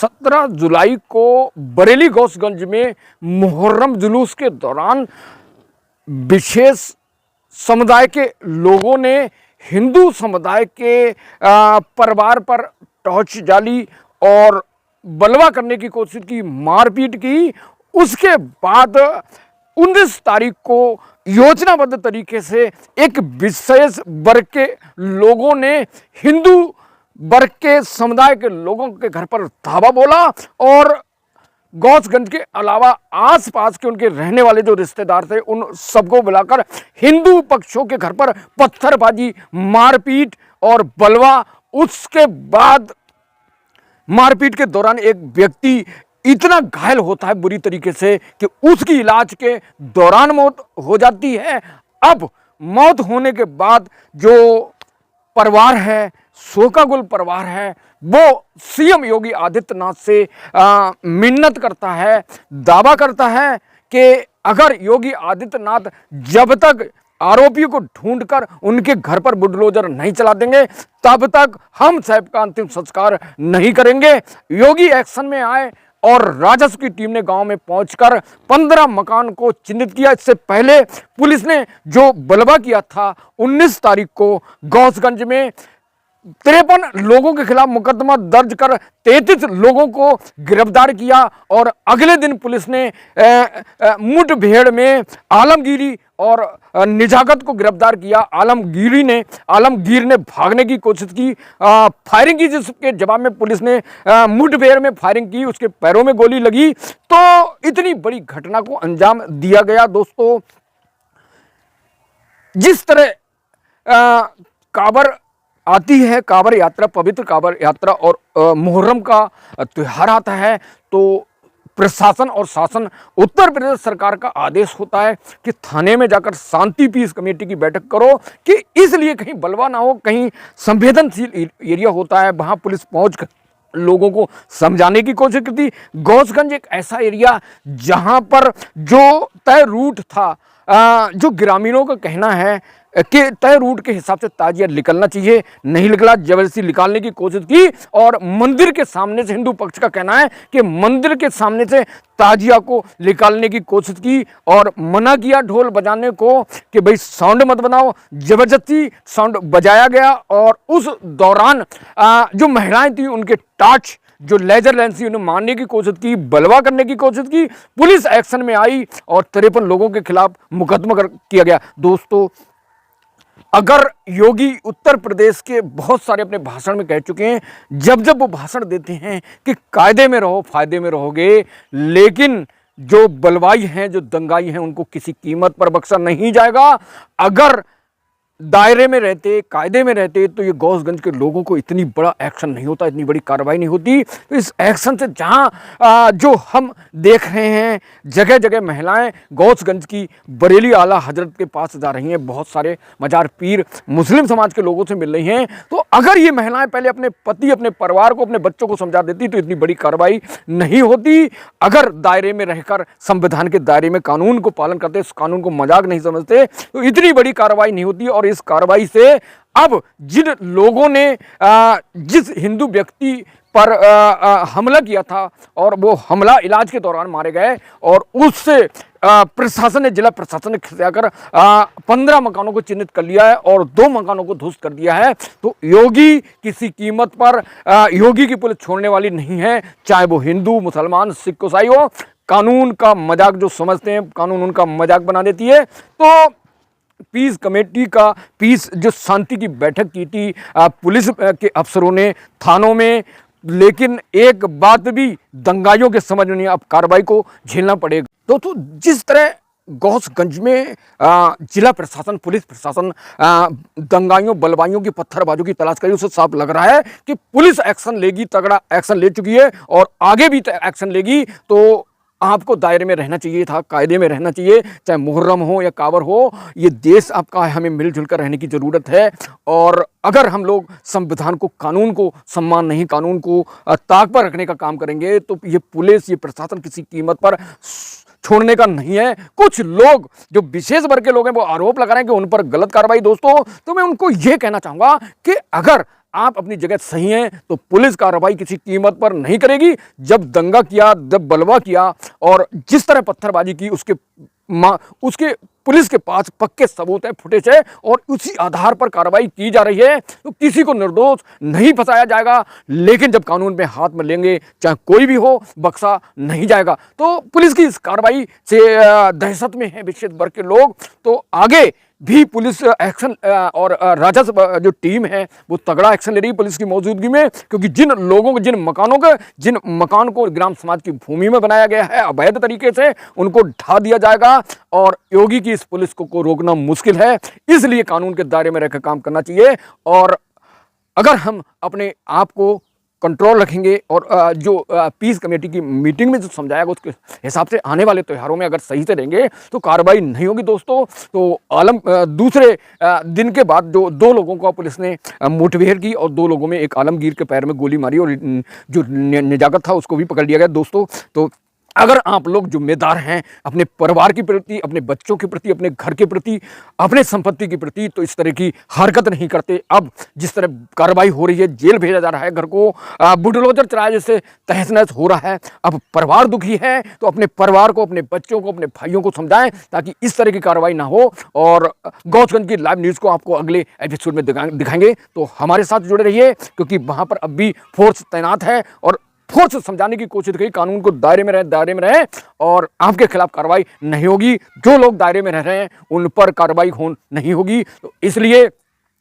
17 जुलाई को बरेली गौसगंज में मुहर्रम जुलूस के दौरान विशेष समुदाय के लोगों ने हिंदू समुदाय के परिवार पर टॉर्च डाली और बलवा करने की कोशिश की, मारपीट की। उसके बाद 19 तारीख को योजनाबद्ध तरीके से एक विशेष वर्ग के लोगों ने हिंदू वर्ग के समुदाय के लोगों के घर पर धावा बोला और गौसगंज के अलावा आसपास के उनके रहने वाले जो रिश्तेदार थे उन सबको बुलाकर हिंदू पक्षों के घर पर पत्थरबाजी, मारपीट और बलवा। उसके बाद मारपीट के दौरान एक व्यक्ति इतना घायल होता है बुरी तरीके से कि उसकी इलाज के दौरान मौत हो जाती है। अब मौत होने के बाद जो परिवार है, शोकाकुल परिवार है, वो सीएम योगी आदित्यनाथ से मिन्नत करता है, दावा करता है कि अगर योगी आदित्यनाथ जब तक आरोपियों को ढूंढकर उनके घर पर बुलडोजर नहीं चला देंगे तब तक हम साहब का अंतिम संस्कार नहीं करेंगे। योगी एक्शन में आए और राजस्व की टीम ने गांव में पहुंचकर 15 मकान को चिन्हित किया। इससे पहले पुलिस ने जो बलवा किया था 19 तारीख को गौसगंज में 53 लोगों के खिलाफ मुकदमा दर्ज कर 33 लोगों को गिरफ्तार किया और अगले दिन पुलिस ने मुठभेड़ में आलमगीरी और निजागत को गिरफ्तार किया। आलमगीर ने भागने की कोशिश की, फायरिंग की, जिसके जवाब में पुलिस ने मुठभेड़ में फायरिंग की, उसके पैरों में गोली लगी। तो इतनी बड़ी घटना को अंजाम दिया गया। दोस्तों, जिस तरह कांवर आती है, कांवर यात्रा, पवित्र कांवर यात्रा और मुहर्रम का त्योहार आता है, तो प्रशासन और शासन उत्तर प्रदेश सरकार का आदेश होता है कि थाने में जाकर शांति पीस कमेटी की बैठक करो कि इसलिए कहीं बलवा ना हो, कहीं संवेदनशील एरिया होता है, वहां पुलिस पहुंचकर लोगों को समझाने की कोशिश करती। गौसगंज एक ऐसा एरिया जहां पर जो तय रूट था, जो ग्रामीणों का कहना है कि तय रूट के हिसाब से ताजिया निकलना चाहिए, नहीं निकला, जबरदस्ती निकालने की कोशिश की और मंदिर के सामने से, हिंदू पक्ष का कहना है कि मंदिर के सामने से ताजिया को निकालने की कोशिश की और मना किया ढोल बजाने को कि भाई साउंड मत बनाओ। जबरदस्ती साउंड बजाया गया और उस दौरान जो महिलाएं थी उनके टार्च, जो लेजर लेंस थी, उन्हें मारने की कोशिश की, बलवा करने की कोशिश की। पुलिस एक्शन में आई और 53 लोगों के खिलाफ मुकदमा किया गया। दोस्तों, अगर योगी उत्तर प्रदेश के बहुत सारे अपने भाषण में कह चुके हैं, जब जब वो भाषण देते हैं कि कायदे में रहो, फायदे में रहोगे, लेकिन जो बलवाई हैं, जो दंगाई हैं, उनको किसी कीमत पर बख्शा नहीं जाएगा। अगर दायरे में रहते, कायदे में रहते, तो ये गौसगंज के लोगों को इतनी बड़ा एक्शन नहीं होता, इतनी बड़ी कार्रवाई नहीं होती। तो इस एक्शन से जहां जो हम देख रहे हैं, जगह जगह महिलाएं गौसगंज की बरेली आला हजरत के पास जा रही हैं, बहुत सारे मजार पीर मुस्लिम समाज के लोगों से मिल रही हैं। तो अगर ये महिलाएं पहले अपने पति, अपने परिवार को, अपने बच्चों को समझा देती तो इतनी बड़ी कार्रवाई नहीं होती। अगर दायरे में रहकर, संविधान के दायरे में कानून को पालन करते, इस कानून को मजाक नहीं समझते, तो इतनी बड़ी कार्रवाई नहीं होती। और इस कार्रवाई से अब जिन लोगों ने जिस हिंदू व्यक्ति पर हमला किया था और वो हमला इलाज के दौरान मारे गए और उससे प्रशासन ने, जिला प्रशासन ने खिंचाकर 15 मकानों को चिन्हित कर लिया है और 2 मकानों को ध्वस्त कर दिया है। तो योगी किसी कीमत पर, योगी की पुलिस छोड़ने वाली नहीं है, चाहे वो हिंदू, मुसलमान, सिख, ईसाई हो। कानून का मजाक जो समझते हैं, कानून उनका मजाक बना देती है। तो पीस कमेटी का, पीस जो शांति की बैठक की थी पुलिस के अफसरों ने थानों में, लेकिन एक बात भी दंगाइयों के समझ में नहीं, अब कार्रवाई को झेलना पड़ेगा। तो जिस तरह गौसगंज में जिला प्रशासन, पुलिस प्रशासन दंगाइयों, बलवाइयों की, पत्थरबाजों की तलाश करी, उससे साफ लग रहा है कि पुलिस एक्शन लेगी, तगड़ा एक्शन ले चुकी है और आगे भी एक्शन लेगी। तो आपको दायरे में रहना चाहिए था, कायदे में रहना चाहिए, चाहे मुहर्रम हो या कांवर हो। ये देश आपका है, हमें मिलजुल कर रहने की ज़रूरत है। और अगर हम लोग संविधान को, कानून को सम्मान नहीं, कानून को ताक पर रखने का काम करेंगे, तो ये पुलिस, ये प्रशासन किसी कीमत पर छोड़ने का नहीं है। कुछ लोग जो विशेष वर्ग के लोग हैं वो आरोप लगा रहे हैं कि उन पर गलत कार्रवाई। दोस्तों, तो मैं उनको ये कहना चाहूँगा कि अगर आप अपनी जगह सही हैं तो पुलिस कार्रवाई किसी कीमत पर नहीं करेगी। जब दंगा किया, जब बलवा किया और जिस तरह पत्थरबाजी की, उसके पुलिस के पास पक्के सबूत है, फुटेज है और उसी आधार पर कार्रवाई की जा रही है, तो किसी को निर्दोष नहीं फंसाया जाएगा। लेकिन जब कानून में हाथ में लेंगे, चाहे कोई भी हो, बख्शा नहीं जाएगा। तो पुलिस की इस कार्रवाई से दहशत में है विशेष वर्ग के लोग। तो आगे भी पुलिस एक्शन और राजस्व जो टीम है वो तगड़ा एक्शन ले रही है पुलिस की मौजूदगी में, क्योंकि जिन लोगों को, जिन मकान को ग्राम समाज की भूमि में बनाया गया है अवैध तरीके से, उनको ढा दिया जाएगा और योगी की इस पुलिस को रोकना मुश्किल है। इसलिए कानून के दायरे में रहकर काम करना चाहिए। और अगर हम अपने आप को कंट्रोल रखेंगे और जो पीस कमेटी की मीटिंग में जो समझाया गया उसके हिसाब से आने वाले त्योहारों में अगर सही से रहेंगे तो कार्रवाई नहीं होगी दोस्तों। तो दूसरे दिन के बाद जो 2 लोगों का पुलिस ने मुठभेड़ की और 2 लोगों में एक आलमगीर के पैर में गोली मारी और जो निजागत था उसको भी पकड़ लिया गया दोस्तों। तो अगर आप लोग जिम्मेदार हैं अपने परिवार के प्रति, अपने बच्चों के प्रति, अपने घर के प्रति, अपने संपत्ति के प्रति, तो इस तरह की हरकत नहीं करते। अब जिस तरह कार्रवाई हो रही है, जेल भेजा जा रहा है, घर को बुलडोजर चलाया जैसे तहस नहस हो रहा है, अब परिवार दुखी है, तो अपने परिवार को, अपने बच्चों को, अपने भाइयों को समझाएं ताकि इस तरह की कार्रवाई ना हो। और गौचगंज की लाइव न्यूज़ को आपको अगले एपिसोड में दिखाएंगे, तो हमारे साथ जुड़े रहिए क्योंकि वहाँ पर अब भी फोर्स तैनात है और फोर्स समझाने की कोशिश करी कानून को दायरे में रहे और आपके खिलाफ कार्रवाई नहीं होगी। जो लोग दायरे में रह रहे हैं उन पर कार्रवाई नहीं होगी। तो इसलिए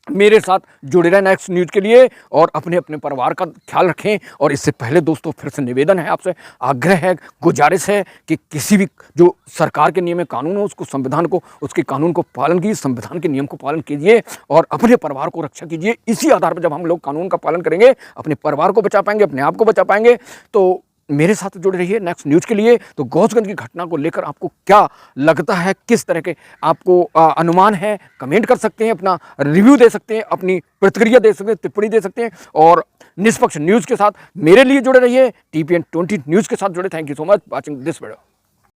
मेरे साथ जुड़े रहें नेक्स्ट न्यूज़ के लिए और अपने अपने परिवार का ख्याल रखें। और इससे पहले दोस्तों फिर से निवेदन है आपसे, आग्रह है, गुजारिश है कि किसी भी जो सरकार के नियम कानून हो उसको, संविधान को, उसके कानून को पालन कीजिए, संविधान के नियम को पालन कीजिए और अपने परिवार को रक्षा कीजिए। इसी आधार पर जब हम लोग कानून का पालन करेंगे अपने परिवार को बचा पाएंगे, अपने आप को बचा पाएंगे। तो मेरे साथ जुड़े रहिए नेक्स्ट न्यूज़ के लिए। तो गौचगंज की घटना को लेकर आपको क्या लगता है, किस तरह के आपको अनुमान है, कमेंट कर सकते हैं, अपना रिव्यू दे सकते हैं, अपनी प्रतिक्रिया दे सकते हैं, टिप्पणी दे सकते हैं। और निष्पक्ष न्यूज़ के साथ मेरे लिए जुड़े रहिए, TPN 20 न्यूज़ के साथ जुड़े। Thank you so much watching this video.